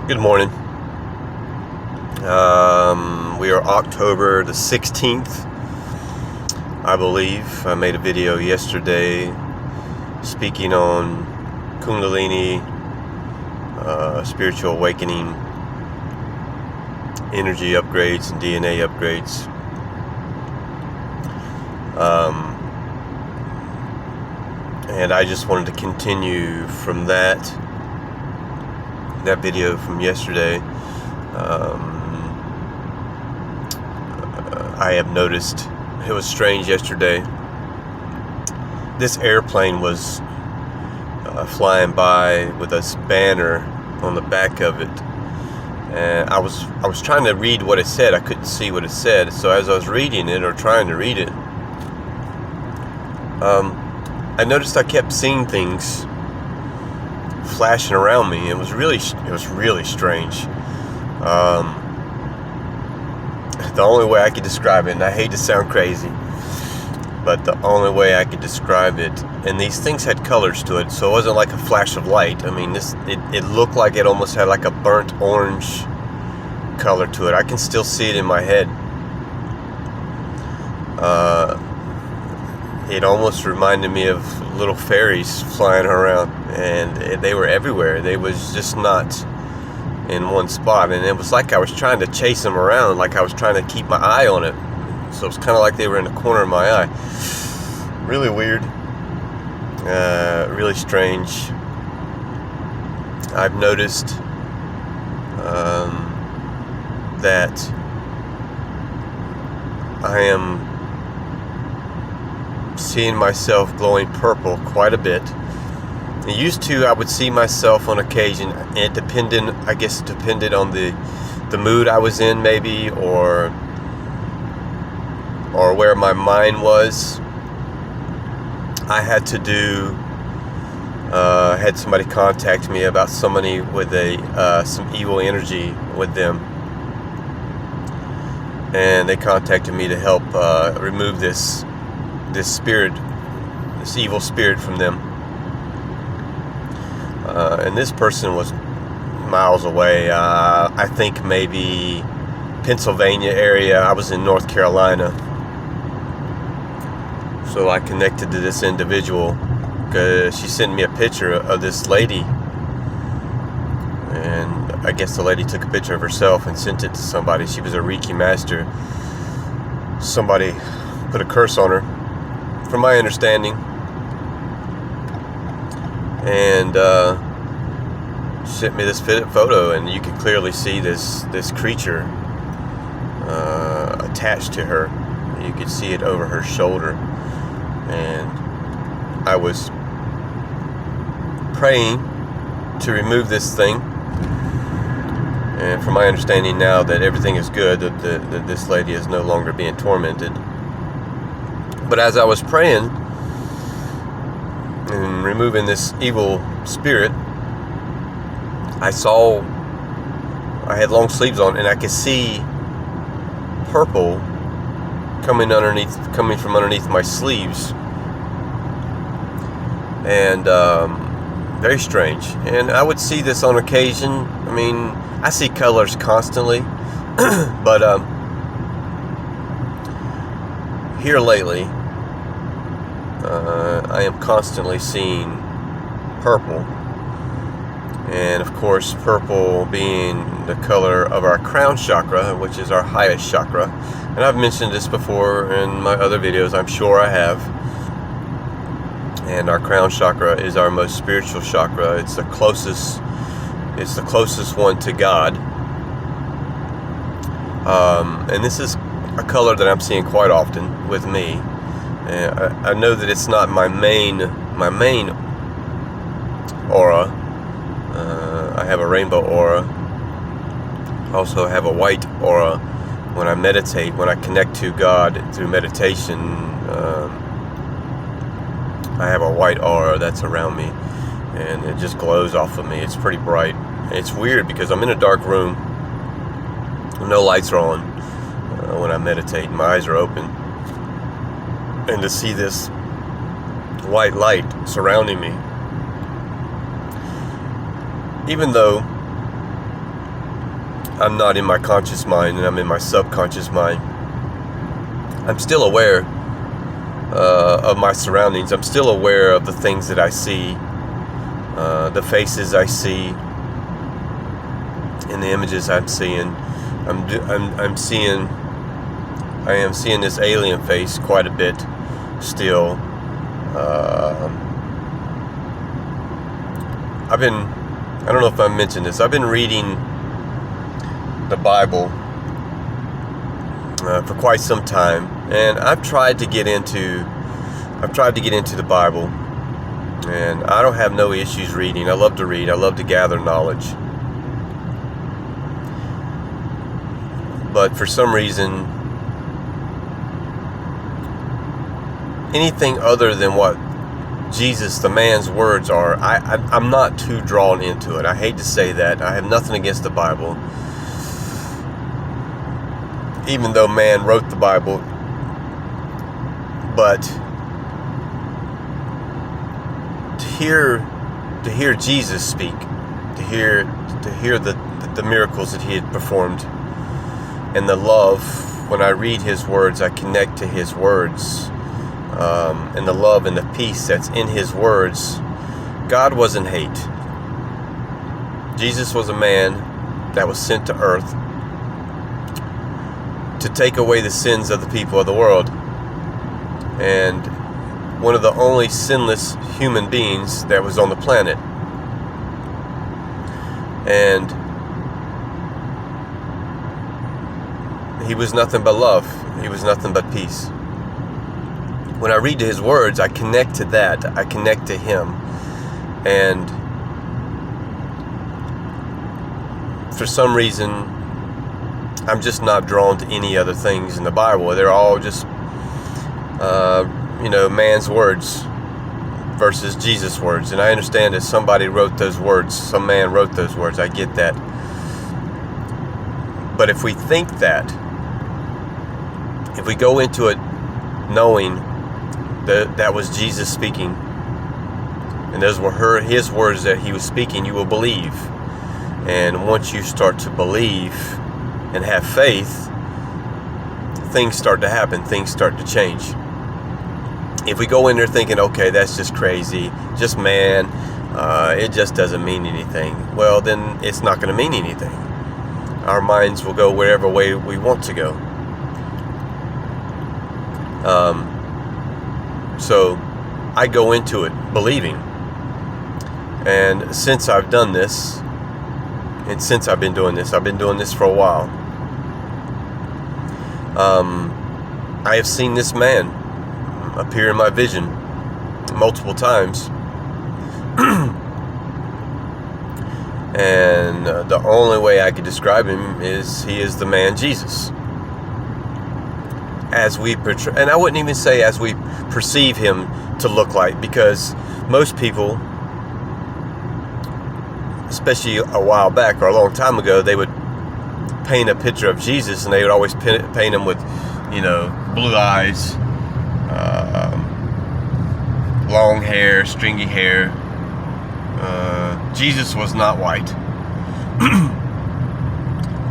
Good morning. We are October the 16th, I believe. I made a video yesterday speaking on Kundalini, spiritual awakening, energy upgrades, and DNA upgrades. And I just wanted to continue from that video from yesterday. I have noticed it was strange yesterday. This airplane was flying by with a banner on the back of it, and I was trying to read what it said. I couldn't see what it said, so as I was reading it or trying to read it, I noticed I kept seeing things flashing around me. It was really strange. The only way I could describe it, and I hate to sound crazy, but the only way I could describe it, and these things had colors to it, so it wasn't like a flash of light. I mean, it looked like it almost had like a burnt orange color to it. I can still see it in my head. It almost reminded me of little fairies flying around, and they were everywhere. They was just not in one spot, and it was like I was trying to chase them around, like I was trying to keep my eye on it. So it's kind of like they were in the corner of my eye. Really weird, really strange. I've noticed that I am seeing myself glowing purple quite a bit. It used to, I would see myself on occasion. It depended on the mood I was in, maybe, or where my mind was. I had to had somebody contact me about somebody with some evil energy with them, and they contacted me to help remove this evil spirit from them. And this person was miles away. I think maybe Pennsylvania area. I was in North Carolina. So I connected to this individual because she sent me a picture of this lady. And I guess the lady took a picture of herself and sent it to somebody. She was a Reiki master. Somebody put a curse on her, from my understanding. And sent me this photo, and you can clearly see this creature attached to her. You could see it over her shoulder, and I was praying to remove this thing. And from my understanding now that everything is good, that this lady is no longer being tormented. But as I was praying and removing this evil spirit, I had long sleeves on, and I could see purple coming from underneath my sleeves, and very strange. And I would see this on occasion. I mean, I see colors constantly, but here lately, I am constantly seeing purple. And of course, purple being the color of our crown chakra, which is our highest chakra. And I've mentioned this before in my other videos, I'm sure I have. And our crown chakra is our most spiritual chakra. It's the closest one to God. And this is a color that I'm seeing quite often with me. And I know that it's not my main aura. I have a rainbow aura. I also have a white aura. When I meditate, when I connect to God through meditation, I have a white aura that's around me, and it just glows off of me. It's pretty bright. It's weird because I'm in a dark room, no lights are on when I meditate. My eyes are open, and to see this white light surrounding me, even though I'm not in my conscious mind and I'm in my subconscious mind, I'm still aware of my surroundings. I'm still aware of the things that I see, the faces I see, and the images I'm seeing. I am seeing this alien face quite a bit still. I don't know if I mentioned this, I've been reading the Bible for quite some time, and I've tried to get into the Bible, and I don't have no issues reading. I love to read. I love to gather knowledge. But for some reason, anything other than what Jesus, the man's words are, I'm not too drawn into it. I hate to say that. I have nothing against the Bible. Even though man wrote the Bible, but to hear Jesus speak, to hear the miracles that he had performed, and the love, when I read his words, I connect to his words, and the love and the peace that's in his words. God wasn't hate. Jesus was a man that was sent to earth to take away the sins of the people of the world, and one of the only sinless human beings that was on the planet. And he was nothing but love. He was nothing but peace. When I read his words, I connect to that. I connect to him. And for some reason, I'm just not drawn to any other things in the Bible. They're all just, man's words versus Jesus' words. And I understand that somebody wrote those words. Some man wrote those words. I get that. But if we think that, if we go into it knowing that was Jesus speaking, and those were his words that he was speaking, you will believe. And once you start to believe and have faith, things start to happen, things start to change. If we go in there thinking, okay, that's just crazy, just man, it just doesn't mean anything, well, then it's not going to mean anything. Our minds will go wherever way we want to go. So I go into it believing. And since I've done this, and since I've been doing this for a while, I have seen this man appear in my vision multiple times. And the only way I could describe him is he is the man Jesus. As we portray, and I wouldn't even say as we perceive him to look like, because most people, especially a while back or a long time ago, they would paint a picture of Jesus and they would always paint him with, blue eyes, long hair, stringy hair. Jesus was not white.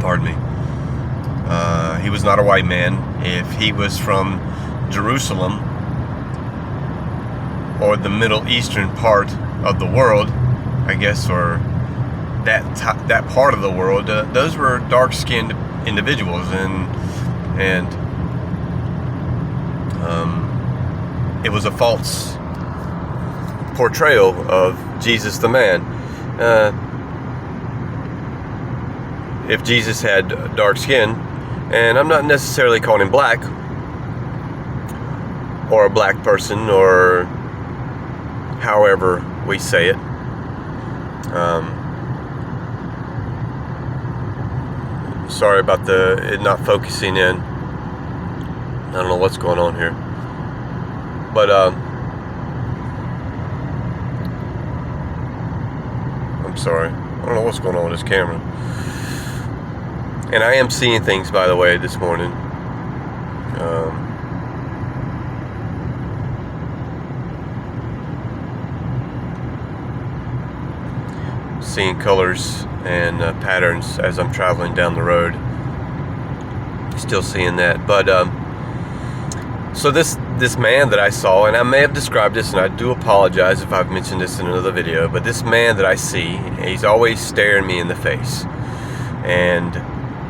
Pardon me. He was not a white man. If he was from Jerusalem or the Middle Eastern part of the world, I guess, or that part of the world, those were dark-skinned individuals, and it was a false portrayal of Jesus the man. If Jesus had dark skin, and I'm not necessarily calling him black or a black person, or however we say it. Sorry about it not focusing in. I don't know what's going on here. But I'm sorry. I don't know what's going on with this camera. And I am seeing things, by the way, this morning. Seeing colors and patterns as I'm traveling down the road. Still seeing that. But so this man that I saw, and I may have described this, and I do apologize if I've mentioned this in another video, but this man that I see, he's always staring me in the face. And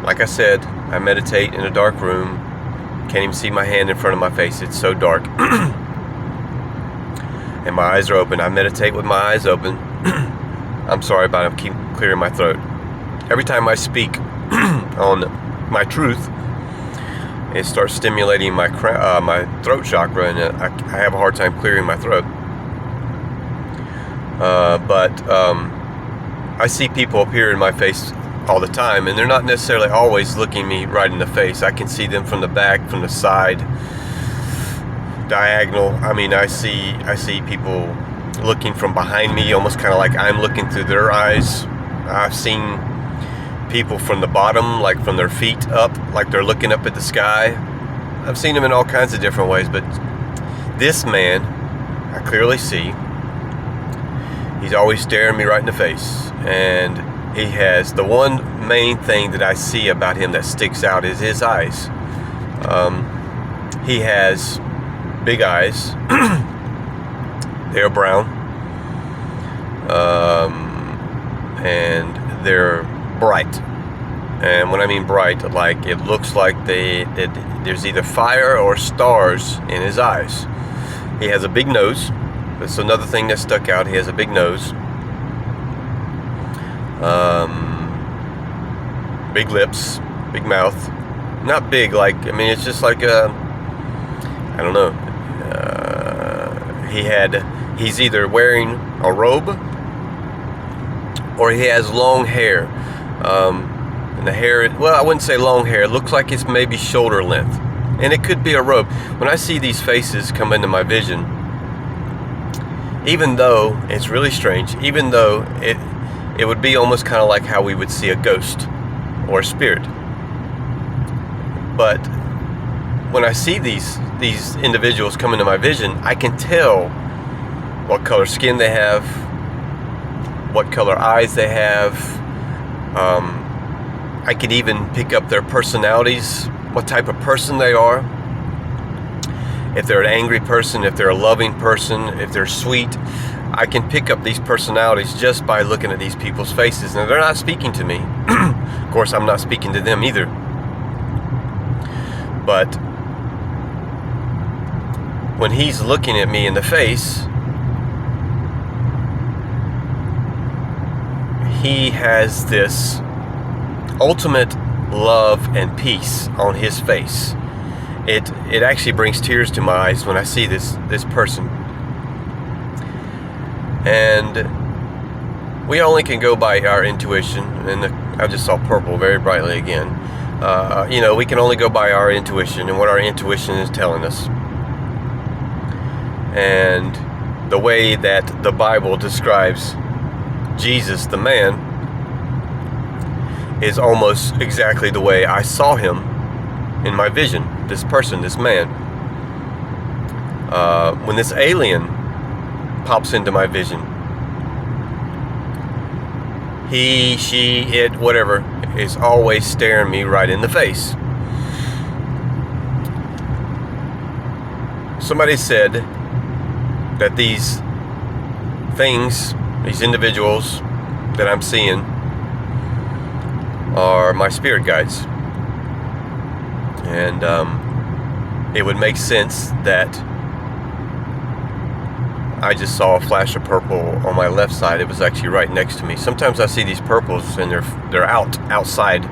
like I said, I meditate in a dark room. Can't even see my hand in front of my face. It's so dark. And my eyes are open. I meditate with my eyes open. I'm sorry about it. I keep clearing my throat. Every time I speak on my truth, it starts stimulating my throat chakra, and I have a hard time clearing my throat. But I see people appear in my face all the time, and they're not necessarily always looking me right in the face. I can see them from the back, from the side, diagonal. I mean, I see people looking from behind me, almost kind of like I'm looking through their eyes. I've seen people from the bottom, like from their feet up, like they're looking up at the sky. I've seen them in all kinds of different ways, but this man, I clearly see, he's always staring me right in the face. And he has, the one main thing that I see about him that sticks out is his eyes. He has big eyes. They're brown. And they're bright. And when I mean bright, like it looks like there's either fire or stars in his eyes. He has a big nose. That's another thing that stuck out. He has a big nose. Big lips, big mouth. Not big, like, I mean, it's just like I don't know. He's either wearing a robe or he has long hair. And the hair, well, I wouldn't say long hair. It looks like it's maybe shoulder length. And it could be a robe. When I see these faces come into my vision, even though it's really strange, even though it would be almost kind of like how we would see a ghost or a spirit. But when I see these individuals come into my vision, I can tell what color skin they have, what color eyes they have. I can even pick up their personalities, what type of person they are. If they're an angry person, if they're a loving person, if they're sweet. I can pick up these personalities just by looking at these people's faces. Now, they're not speaking to me. Of course, I'm not speaking to them either. But when he's looking at me in the face, he has this ultimate love and peace on his face. It actually brings tears to my eyes when I see this person. And we only can go by our intuition. And I just saw purple very brightly again. We can only go by our intuition and what our intuition is telling us. And the way that the Bible describes Jesus, the man, is almost exactly the way I saw him in my vision. This person, this man. When this alien pops into my vision, he, she, it, whatever, is always staring me right in the face. Somebody said that these things, these individuals that I'm seeing, are my spirit guides. And it would make sense that I just saw a flash of purple on my left side. It was actually right next to me. Sometimes I see these purples and they're outside.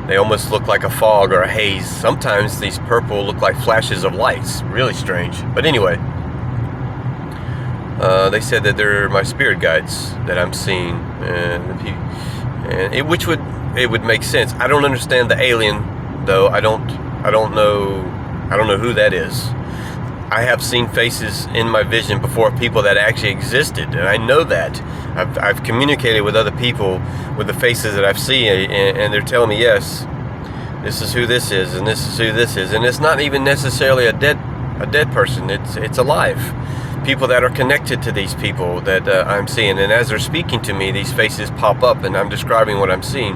They almost look like a fog or a haze. Sometimes these purple look like flashes of lights. Really strange. But anyway, they said that they're my spirit guides that I'm seeing, and it would make sense. I don't understand the alien, though. I don't know who that is. I have seen faces in my vision before, people that actually existed, and I know that. I've communicated with other people with the faces that I've seen, and they're telling me, yes, this is who this is, and this is who this is, and it's not even necessarily a dead person. It's alive. people that are connected to these people that I'm seeing. And as they're speaking to me, these faces pop up and I'm describing what I'm seeing.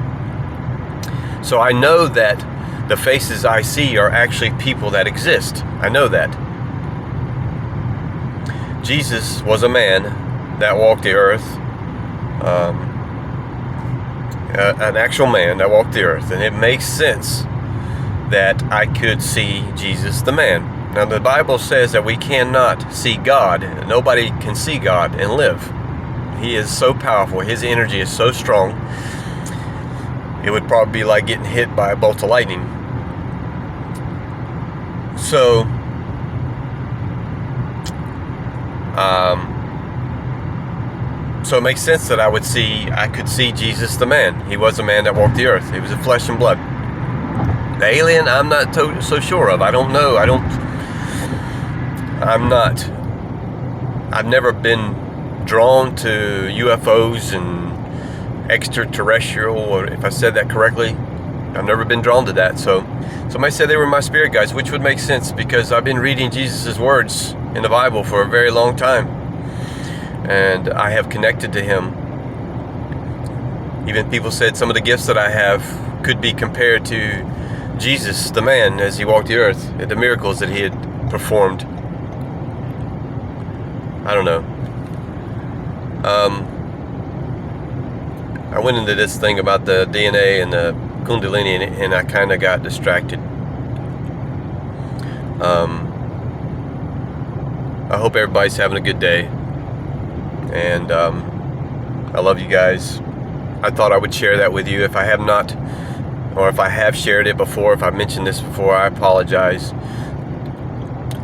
So I know that the faces I see are actually people that exist. I know that. Jesus was a man that walked the earth, an actual man that walked the earth, and it makes sense that I could see Jesus the man. Now the Bible says that we cannot see God. Nobody can see God and live. He is so powerful. His energy is so strong. It would probably be like getting hit by a bolt of lightning. So so it makes sense that I could see Jesus the man. He was a man that walked the earth. He was a flesh and blood. The alien, I'm not so sure of. I don't know. I've never been drawn to UFOs and extraterrestrial, or if I said that correctly, I've never been drawn to that. So somebody said they were my spirit guides, which would make sense because I've been reading Jesus' words in the Bible for a very long time, and I have connected to him. Even people said some of the gifts that I have could be compared to Jesus, the man, as he walked the earth, and the miracles that he had performed. I don't know. I went into this thing about the DNA and the Kundalini, and I kind of got distracted. I hope everybody's having a good day, and I love you guys. I thought I would share that with you. If I have not, or if I have shared it before, if I mentioned this before, I apologize.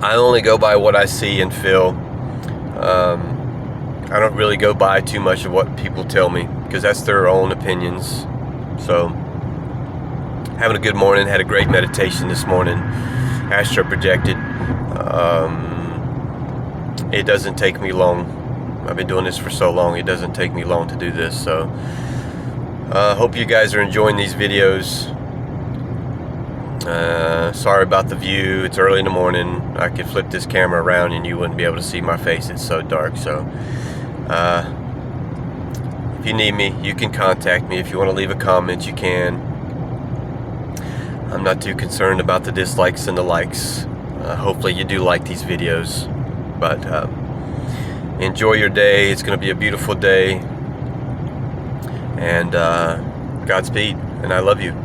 I only go by what I see and feel. I don't really go by too much of what people tell me, because that's their own opinions. So, having a good morning. Had a great meditation this morning. Astro projected. It doesn't take me long. I've been doing this for so long. It doesn't take me long to do this. So, hope you guys are enjoying these videos. Sorry about the view. It's early in the morning. I could flip this camera around and you wouldn't be able to see my face. It's so dark. So, if you need me, you can contact me. If you want to leave a comment, you can. I'm not too concerned about the dislikes and the likes. Hopefully you do like these videos. But enjoy your day. It's going to be a beautiful day. And Godspeed. And I love you.